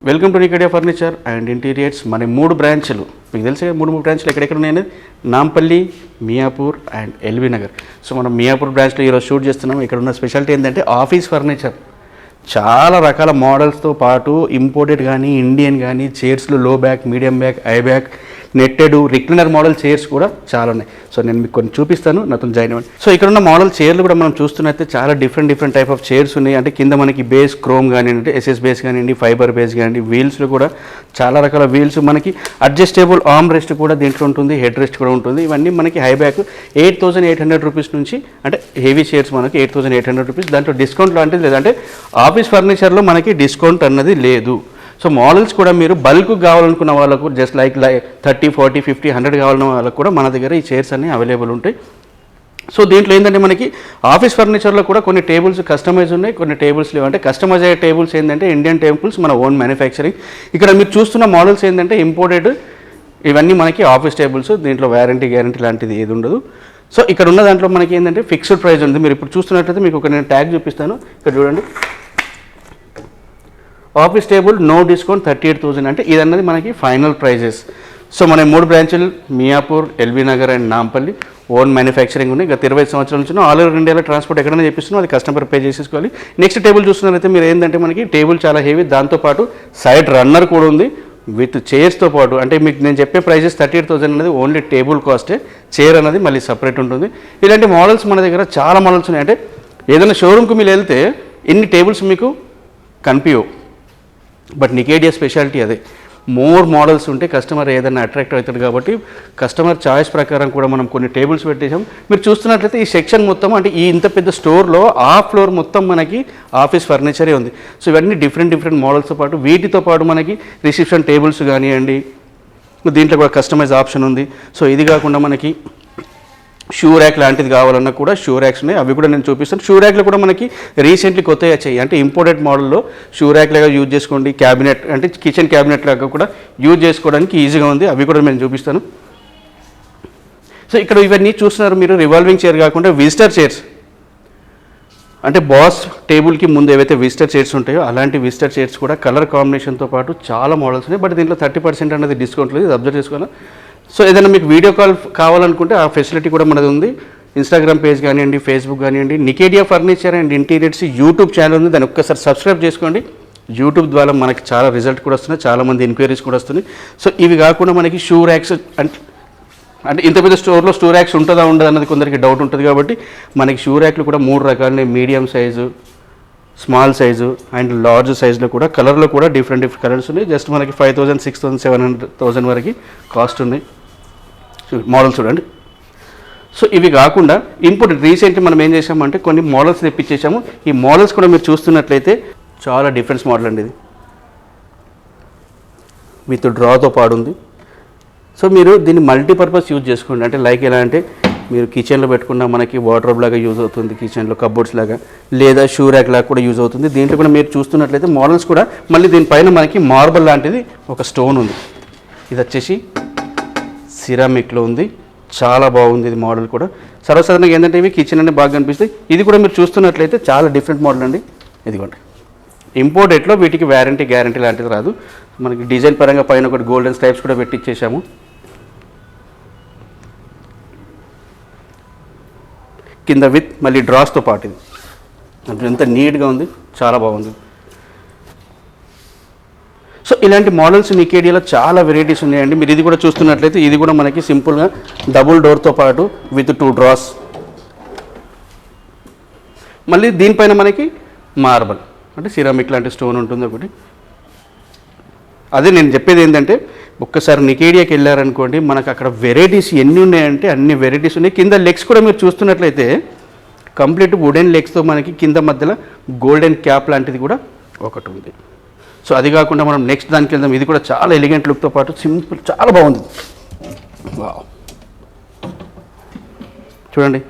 Welcome to Nikedia furniture and interiors. మన 3 బ్రాంచ్లు మీకు తెలిసే 3 బ్రాంచ్లు ఎక్కడెక్కడ ఉన్నాయి? నాంపల్లి, మియాపూర్ అండ్ ఎల్బీ నగర్. సో మనం మియాపూర్ బ్రాంచ్లో ఈరోజు షూట్ చేస్తున్నాం. ఇక్కడ ఉన్న స్పెషాలిటీ ఏంటంటే ఆఫీస్ ఫర్నిచర్. చాలా రకాల మోడల్స్తో పాటు ఇంపోర్టెడ్ కానీ ఇండియన్ కానీ చైర్స్లో లో back, medium back, I back, netted, recliner model chairs కూడా చాలా ఉన్నాయి. సో నేను మీకు కొన్ని చూపిస్తాను, నాతో జాయిన్ అవ్వండి. సో ఇక్కడ ఉన్న మోడల్ చైర్లు కూడా మనం చూస్తున్నట్టే చాలా డిఫరెంట్ టైప్ ఆఫ్ చైర్స్ ఉన్నాయి. అంటే కింద మనకి బేస్ క్రోమ్ కానివ్వండి, ఎస్ఎస్ బేస్ కానివ్వండి, ఫైబర్ బేస్ కానివ్వండి, వీల్స్లో కూడా చాలా రకాల వీల్స్, మనకి అడ్జస్టబుల్ ఆర్మ్ రెస్ట్ కూడా దీంట్లో ఉంటుంది, హెడ్ రెస్ట్ కూడా ఉంటుంది. ఇవన్నీ మనకి హై బ్యాక్ 8,800 రూపీస్ నుంచి, అంటే హెవీ చైర్స్ మనకి 8,800 రూపీస్. దాంట్లో డిస్కౌంట్ లాంటిది లేదంటే ఆఫీస్ ఫర్నిచర్లో మనకి డిస్కౌంట్ అన్నది లేదు. సో మోడల్స్ కూడా మీరు బల్క్ కావాలనుకున్న వాళ్ళకు జస్ట్ లైక్ 30, 40, 50, 100 కావాలన్న వాళ్ళకు కూడా మన దగ్గర ఈ చైర్స్ అన్నీ అవైలబుల్ ఉంటాయి. సో దీంట్లో ఏంటంటే మనకి ఆఫీస్ ఫర్నిచర్లో కూడా కొన్ని టేబుల్స్ కస్టమైజ్ ఉన్నాయి, కొన్ని టేబుల్స్ లేవు. అంటే కస్టమైజ్ అయ్యే టేబుల్స్ ఏంటంటే ఇండియన్ టేబుల్స్, మన ఓన్ మ్యానుఫ్యాక్చరింగ్. ఇక్కడ మీరు చూస్తున్న మోడల్స్ ఏంటంటే ఇంపోర్టెడ్. ఇవన్నీ మనకి ఆఫీస్ టేబుల్స్, దీంట్లో గ్యారంటీ లాంటిది ఏది ఉండదు. సో ఇక్కడ ఉన్న దాంట్లో మనకి ఏంటంటే ఫిక్స్డ్ ప్రైస్ ఉంది. మీరు ఇప్పుడు చూస్తున్నట్లయితే మీకు ఒక నేను ట్యాగ్ చూపిస్తాను. ఇక్కడ చూడండి, ఆఫీస్ టేబుల్ నో డిస్కౌంట్ 38,000. అంటే ఇదన్నది మనకి ఫైనల్ ప్రైజెస్. సో మన 3 బ్రాంచులు Miyapur, LB Nagar and Nampally own manufacturing ఉన్నాయి. గత 20 సంవత్సరాల నుంచి ఆల్ ఓవర్ ఇండియాలో ట్రాన్స్పోర్ట్ ఎక్కడైనా చేపిస్తున్నాం, అది కస్టమర్ పే చేసేసుకోవాలి. నెక్స్ట్ టేబుల్ చూస్తున్నారైతే మీరు ఏంటంటే మనకి టేబుల్ చాలా హెవీ, దాంతోపాటు సైడ్ రన్నర్ కూడా ఉంది విత్ చైర్స్తో పాటు. అంటే మీకు నేను చెప్పే ప్రైజెస్ 38,000 అనేది ఓన్లీ టేబుల్ కాస్టే, చైర్ అనేది మళ్ళీ సపరేట్ ఉంటుంది. ఇలాంటి మోడల్స్ మన దగ్గర చాలా మోడల్స్ ఉన్నాయి. అంటే ఏదైనా షోరూమ్కి మీరు వెళ్తే ఇన్ని టేబుల్స్ మీకు కనిపించవు, బట్ నికేడియా స్పెషాలిటీ అదే. మోర్ మోడల్స్ ఉంటే కస్టమర్ ఏదైనా అట్రాక్ట్ అవుతాడు. కాబట్టి కస్టమర్ చాయిస్ ప్రకారం కూడా మనం కొన్ని టేబుల్స్ పెట్టేసాం. మీరు చూస్తున్నట్లయితే ఈ సెక్షన్ మొత్తం, అంటే ఈ ఇంత పెద్ద స్టోర్లో ఆ ఫ్లోర్ మొత్తం మనకి ఆఫీస్ ఫర్నిచరే ఉంది. సో ఇవన్నీ డిఫరెంట్ మోడల్స్తో పాటు వీటితో పాటు మనకి రిసెప్షన్ టేబుల్స్ కానివ్వండి, దీంట్లో కూడా కస్టమైజ్ ఆప్షన్ ఉంది. సో ఇది కాకుండా మనకి షూ ర్యాక్ లాంటిది కావాలన్నా కూడా షూ ర్యాక్స్ ఉన్నాయి, అవి కూడా నేను చూపిస్తాను. షూ ర్యాక్లు కూడా మనకి రీసెంట్లీ కొత్తగా వచ్చాయి. అంటే ఇంపోర్టెడ్ మోడల్లో షూ ర్యాక్ లాగా యూజ్ చేసుకోండి, క్యాబినెట్ అంటే కిచెన్ క్యాబినెట్ లాగా కూడా యూజ్ చేసుకోవడానికి ఈజీగా ఉంది, అవి కూడా నేను చూపిస్తాను. సో ఇక్కడ ఇవన్నీ చూస్తున్నారు మీరు, రివాల్వింగ్ చైర్ కాకుండా విజిటర్ చైర్స్. అంటే బాస్ టేబుల్కి ముందు ఏవైతే విజిటర్ చైర్స్ ఉంటాయో అలాంటి విజిటర్ చైర్స్ కూడా కలర్ కాంబినేషన్తో పాటు చాలా మోడల్స్ ఉన్నాయి. బట్ దీంట్లో 30% అనేది డిస్కౌంట్ లేదు, ఇది అబ్జర్వ్ చేసుకోవాలి. సో ఏదైనా మీకు వీడియో కాల్ కావాలనుకుంటే ఆ ఫెసిలిటీ కూడా మనది ఉంది. ఇన్స్టాగ్రామ్ పేజ్ కానివ్వండి, ఫేస్బుక్ కానివ్వండి, Nikedia furniture and interiors YouTube channel ఉంది, దాన్ని ఒక్కసారి సబ్స్క్రైబ్ చేసుకోండి. యూట్యూబ్ ద్వారా మనకి చాలా రిజల్ట్ కూడా వస్తున్నాయి, చాలామంది ఎంక్వైరీస్ కూడా వస్తున్నాయి. సో ఇవి కాకుండా మనకి షూ ర్యాక్స్, అంటే ఇంత పెద్ద స్టోర్లో షూ ర్యాక్స్ ఉంటుందా ఉండదు అన్నది కొందరికి డౌట్ ఉంటుంది. కాబట్టి మనకి షూ ర్యాక్లు కూడా 3 రకాలు, medium size, small size and large సైజులో కూడా, కలర్లో కూడా డిఫరెంట్ కలర్స్ ఉన్నాయి. జస్ట్ మనకి 5,000, 6,000, 700,000 వరకు కాస్ట్ ఉన్నాయి మోడల్స్ చూడండి. సో ఇవి కాకుండా ఇంపోర్టెడ్ రీసెంట్లీ మనం ఏం చేసామంటే కొన్ని మోడల్స్ తెప్పించేసాము. ఈ మోడల్స్ కూడా మీరు చూస్తున్నట్లయితే చాలా డిఫరెన్స్ మోడల్ అండి ఇది, విత్ డ్రాతో పాడుంది. సో మీరు దీన్ని మల్టీపర్పస్ యూజ్ చేసుకోండి. అంటే లైక్ ఎలా అంటే మీరు కిచెన్లో పెట్టుకున్న మనకి వార్డ్రోబ్ లాగా యూజ్ అవుతుంది, కిచెన్లో కబోర్డ్స్ లాగా, లేదా షూ ర్యాక్ లాగా కూడా యూజ్ అవుతుంది. దీంట్లో కూడా మీరు చూస్తున్నట్లయితే మోడల్స్ కూడా మళ్ళీ దీనిపైన మనకి మార్బల్ లాంటిది ఒక స్టోన్ ఉంది. ఇది వచ్చేసి సిరామిక్లో ఉంది, చాలా బాగుంది ఇది మోడల్ కూడా. సర్వసాధారణంగా ఏంటంటే ఇవి కిచెన్ అనే బాగా కనిపిస్తాయి. ఇది కూడా మీరు చూస్తున్నట్లయితే చాలా డిఫరెంట్ మోడల్ అండి. ఇదిగోండి, ఇంపోర్టెడ్లో వీటికి గ్యారంటీ లాంటిది రాదు. మనకి డిజైన్ పరంగా పైన ఒకటి గోల్డెన్ స్ట్రైప్స్ కూడా పెట్టించేసాము. కింద విత్ మళ్ళీ డ్రాస్తో పాటు ఇది అంటే ఎంత నీట్గా ఉంది, చాలా బాగుంది. సో ఇలాంటి మోడల్స్ నికేడియాలో చాలా వెరైటీస్ ఉన్నాయండి. మీరు ఇది కూడా చూస్తున్నట్లయితే ఇది కూడా మనకి సింపుల్గా డబుల్ డోర్తో పాటు విత్ 2 డ్రాస్. మళ్ళీ దీనిపైన మనకి మార్బల్ అంటే సిరామిక్ లాంటి స్టోన్ ఉంటుంది ఒకటి. అదే నేను చెప్పేది ఏంటంటే ఒక్కసారి నికేడియాకి వెళ్ళారనుకోండి, మనకు అక్కడ వెరైటీస్ ఎన్ని ఉన్నాయంటే అన్ని వెరైటీస్ ఉన్నాయి. కింద లెగ్స్ కూడా మీరు చూస్తున్నట్లయితే కంప్లీట్ వుడెన్ లెగ్స్తో మనకి కింద మధ్యలో గోల్డెన్ క్యాప్ లాంటిది కూడా ఒకటి ఉంది. సో అది కాకుండా మనం నెక్స్ట్ దానికి వెళ్దాం. ఇది కూడా చాలా ఎలిగెంట్ లుక్తో పాటు సింపుల్, చాలా బాగుంది. చూడండి,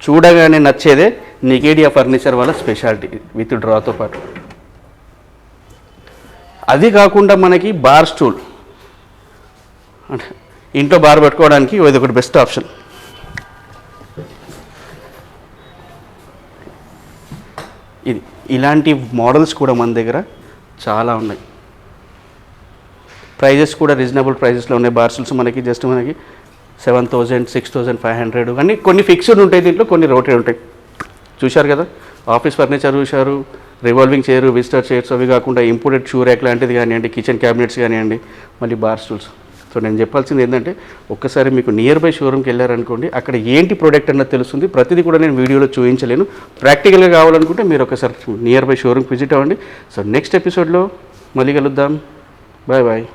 చూడగానే నచ్చేదే నికేడియా ఫర్నిచర్ వాళ్ళ స్పెషాలిటీ, విత్ డ్రాతో పాటు. అది కాకుండా మనకి బార్ స్టూల్, అంటే ఇంట్లో బార్ పెట్టుకోవడానికి ఇది ఒకటి బెస్ట్ ఆప్షన్. ఇది ఇలాంటి మోడల్స్ కూడా మన దగ్గర చాలా ఉన్నాయి. ప్రైజెస్ కూడా రీజనబుల్ ప్రైజెస్లో ఉన్నాయి. బార్ స్టూల్స్ మనకి జస్ట్ మనకి 7,000, 6,500 అని కొన్ని ఫిక్స్డ్ ఉంటాయి, దీంట్లో కొన్ని రోటరీ ఉంటాయి. చూశారు కదా, ఆఫీస్ ఫర్నిచర్ చూశారు, రివాల్వింగ్ చైర్, విజిటర్ చైర్స్, అవి కాకుండా ఇంపోర్టెడ్ షూ ర్యాక్ లాంటిది కానివ్వండి, కిచెన్ క్యాబినెట్స్ కానివ్వండి, మళ్ళీ బార్ స్టూల్స్. సో నేను చెప్పాల్సింది ఏంటంటే ఒక్కసారి మీకు నియర్ బై షోరూమ్కి వెళ్ళారనుకోండి, అక్కడ ఏంటి ప్రోడక్ట్ అన్నది తెలుస్తుంది. ప్రతిదీ కూడా నేను వీడియోలో చూపించలేను. ప్రాక్టికల్గా కావాలనుకుంటే మీరు ఒకసారి నియర్ బై షోరూమ్కి విజిట్ అవ్వండి. సో నెక్స్ట్ ఎపిసోడ్లో మళ్ళీ కలుద్దాం. Bye bye.